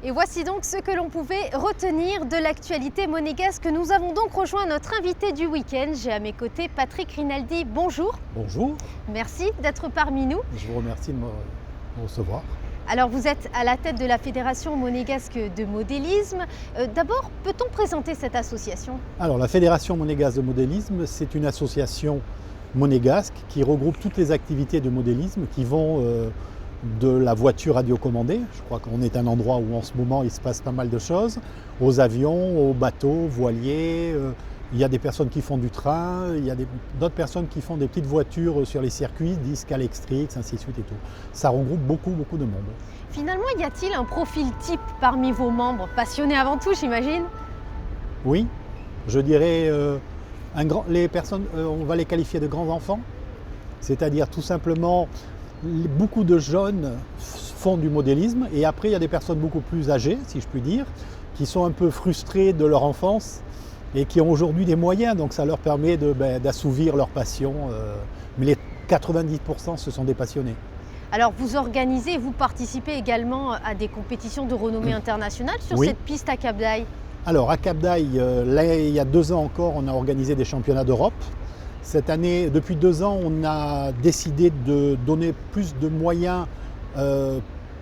Et voici donc ce que l'on pouvait retenir de l'actualité monégasque. Nous avons donc rejoint notre invité du week-end. J'ai à mes côtés Patrick Rinaldi. Bonjour. Bonjour. Merci d'être parmi nous. Je vous remercie de me recevoir. Alors vous êtes à la tête de la Fédération monégasque de modélisme. D'abord, peut-on présenter cette association? Alors la Fédération monégasque de modélisme, c'est une association monégasque qui regroupe toutes les activités de modélisme qui vont de la voiture radiocommandée, je crois qu'on est un endroit où en ce moment il se passe pas mal de choses, aux avions, aux bateaux, voiliers, il y a des personnes qui font du train, il y a d'autres personnes qui font des petites voitures sur les circuits, disques Alextrix, ainsi de suite et tout. Ça regroupe beaucoup de monde. Finalement, y a-t-il un profil type parmi vos membres? Passionnés avant tout, j'imagine? Oui, je dirais, les personnes, on va les qualifier de grands enfants, c'est-à-dire tout simplement beaucoup de jeunes font du modélisme et après il y a des personnes beaucoup plus âgées, si je puis dire, qui sont un peu frustrées de leur enfance et qui ont aujourd'hui des moyens, donc ça leur permet d'assouvir leur passion. Mais les 90% ce sont des passionnés. Alors vous organisez, vous participez également à des compétitions de renommée internationale sur cette piste à Cap d'Aille? Alors à Cap d'Aille, il y a 2 ans encore, on a organisé des championnats d'Europe. Cette année, depuis 2 ans, on a décidé de donner plus de moyens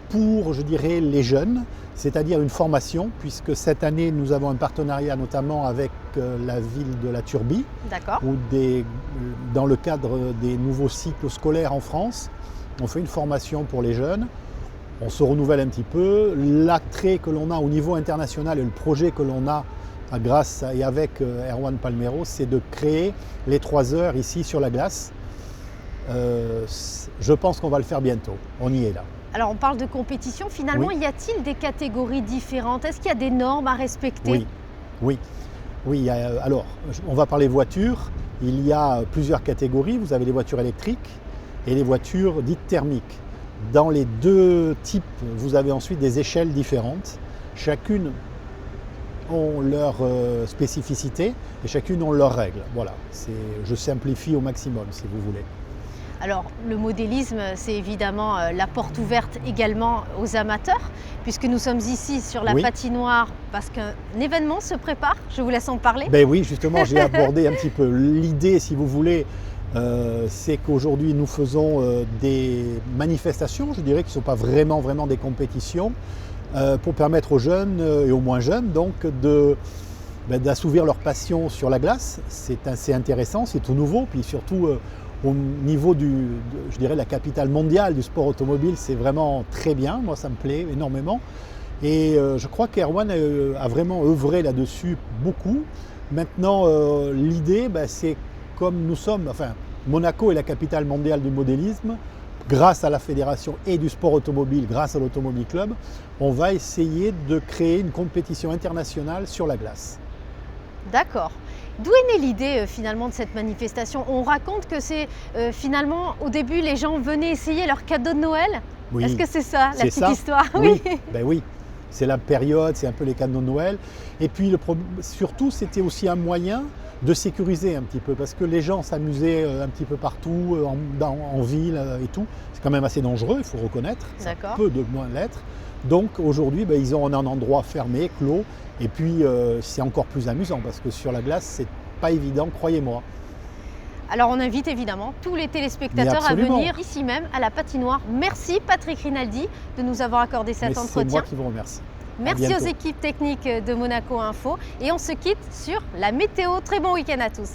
pour, je dirais, les jeunes, c'est-à-dire une formation, puisque cette année, nous avons un partenariat notamment avec la ville de la Turbie, où dans le cadre des nouveaux cycles scolaires en France, on fait une formation pour les jeunes, on se renouvelle un petit peu. L'attrait que l'on a au niveau international et le projet que l'on a grâce et avec Erwan Palmero, c'est de créer les 3 heures ici sur la glace. Je pense qu'on va le faire bientôt, on y est là. Alors on parle de compétition, finalement y a-t-il des catégories différentes? Est-ce qu'il y a des normes à respecter? Oui. Alors on va parler voitures, il y a plusieurs catégories, vous avez les voitures électriques et les voitures dites thermiques. Dans les 2 types, vous avez ensuite des échelles différentes, chacune ont leur spécificité et chacune ont leurs règles. Voilà, je simplifie au maximum si vous voulez. Alors le modélisme, c'est évidemment la porte ouverte également aux amateurs, puisque nous sommes ici sur la patinoire parce qu'un événement se prépare. Je vous laisse en parler. Ben oui, justement, j'ai abordé un petit peu l'idée, si vous voulez. C'est qu'aujourd'hui nous faisons des manifestations, je dirais, qui ne sont pas vraiment des compétitions, pour permettre aux jeunes et aux moins jeunes donc d'assouvir leur passion sur la glace. C'est assez intéressant, c'est tout nouveau, puis surtout au niveau je dirais, la capitale mondiale du sport automobile, c'est vraiment très bien, moi ça me plaît énormément. Et je crois qu'Erwan a vraiment œuvré là-dessus beaucoup. Maintenant, l'idée, c'est comme nous sommes, Monaco est la capitale mondiale du modélisme, grâce à la fédération et du sport automobile, grâce à l'Automobile Club, on va essayer de créer une compétition internationale sur la glace. D'accord. D'où est née l'idée finalement de cette manifestation? On raconte que c'est finalement au début les gens venaient essayer leur cadeau de Noël. Oui. Est-ce que c'est ça la petite histoire? Oui. Oui, c'est la période, c'est un peu les cadeaux de Noël. Et puis surtout c'était aussi un moyen de sécuriser un petit peu, parce que les gens s'amusaient un petit peu partout, en ville et tout. C'est quand même assez dangereux, il faut reconnaître, ça peut de moins l'être. Donc aujourd'hui, ils ont un endroit fermé, clos, et puis c'est encore plus amusant, parce que sur la glace, c'est pas évident, croyez-moi. Alors on invite évidemment tous les téléspectateurs à venir ici même, à la patinoire. Merci Patrick Rinaldi de nous avoir accordé cet entretien. C'est moi qui vous remercie. Merci aux équipes techniques de Monaco Info et on se quitte sur la météo. Très bon week-end à tous.